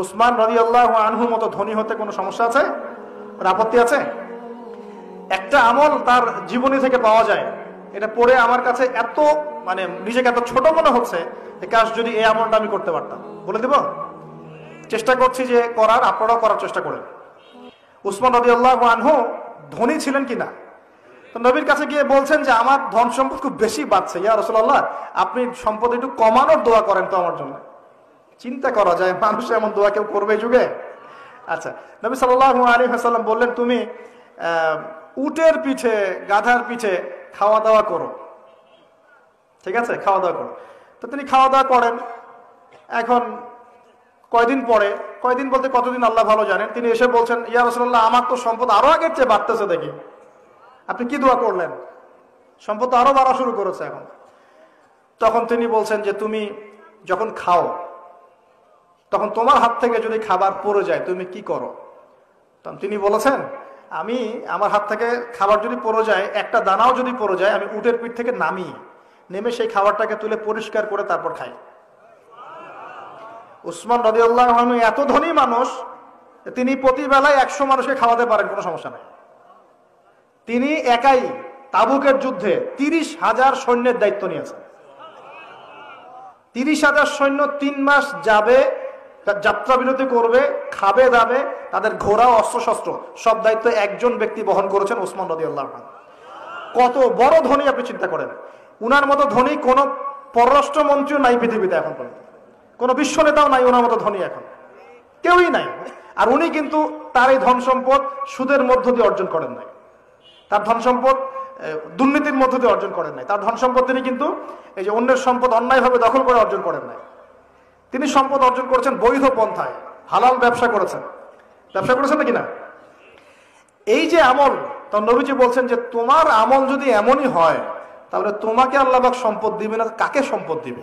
উসমান রাদিয়াল্লাহু আনহুর মতো ধনী হতে কোনো সমস্যা আছে, কোনো আপত্তি আছে? একটা আমল তার জীবনী থেকে পাওয়া যায়, এটা পড়ে আমার কাছে এত মানে নিজেকে এত ছোট মনে হচ্ছে যে কাশ যদি এই আমলটা আমি করতে পারতাম। বলে দেব, চেষ্টা করছি যে করার, আপনারাও করার চেষ্টা করেন। উসমান রাদিয়াল্লাহু আনহু ধনী ছিলেন কিনা, তো নবীর কাছে গিয়ে বলছেন যে আমার ধন সম্পদ খুব বেশি বাড়ছে, ইয়া রাসূলুল্লাহ আপনি সম্পদ একটু কমানোর দোয়া করেন তো আমার জন্য। চিন্তা করা যায় মানুষ এমন দোয়া কেউ করবে এই যুগে? আচ্ছা, নবী সাল্লাল্লাহু আলাইহি ওয়াসাল্লাম বললেন তুমি উটের পিঠে, গাধার পিঠে খাওয়া দাওয়া করো, ঠিক আছে, খাওয়া দাওয়া করো। তো তিনি খাওয়া দাওয়া করেন। এখন কয়দিন পরে, কয়দিন বলতে কতদিন আল্লাহ ভালো জানেন, তিনি এসে বলছেন ইয়া রাসূলুল্লাহ আমার তো সম্পদ আরো আগের চেয়ে বাড়তেছে, দেখি আপনি কি দোয়া করলেন, সম্পদ আরো বাড়া শুরু করেছে এখন। তখন তিনি বলছেন যে তুমি যখন খাও তখন তোমার হাত থেকে যদি খাবার পড়ে যায় তুমি কি করো? তখন তিনি বলেছেন আমি আমার হাত থেকে খাবার যদি পড়ে যায়, একটা দানাও যদি পড়ে যায়, আমি উটের পিঠ থেকে নামি, নেমে সেই খাবারটাকে তুলে পরিষ্কার করে তারপর খাই। উসমান রাদিয়াল্লাহু আনহু এত ধনী মানুষ, তিনি প্রতি বেলায় 100 মানুষকে খাওয়াতে পারেন, কোনো সমস্যা নাই। তিনি একাই তাবুকের যুদ্ধে 30,000 সৈন্যের দায়িত্ব নিয়েছেন। 30,000 সৈন্য 3 মাস যাবে, যাত্রা বিরতি করবে, খাবে দাবে, তাদের ঘোড়া অস্ত্রশস্ত্র সব দায়িত্ব একজন ব্যক্তি বহন করেছেন, উসমান রাদিয়াল্লাহু আনহু। কত বড় ধনী আপনি চিন্তা করেন। উনার মতো ধনী কোন পররাষ্ট্রমন্ত্রীও নাই পৃথিবীতে এখন পর্যন্ত, কোন বিশ্ব নেতাও নাই ওনার মতো ধনী, এখন কেউই নাই। আর উনি কিন্তু তার এই ধন সম্পদ সুদের মধ্য দিয়ে অর্জন করেন নাই, তার ধন সম্পদ দুর্নীতির মধ্য দিয়ে অর্জন করেন নাই, তার ধন সম্পদ তিনি কিন্তু এই যে অন্যের সম্পদ অন্যায়ভাবে দখল করে অর্জন করেন নাই। তিনি সম্পদ অর্জন করেছেন বৈধ পন্থায়, হালাল ব্যবসা করেছেন। ব্যবসা করেছেন নাকি না? এই যে আমল, তখন নবীজি বলছেন যে তোমার আমল যদি এমনই হয় তাহলে তোমাকে আল্লাহ পাক সম্পদ দিবে না, কাকে সম্পদ দিবে?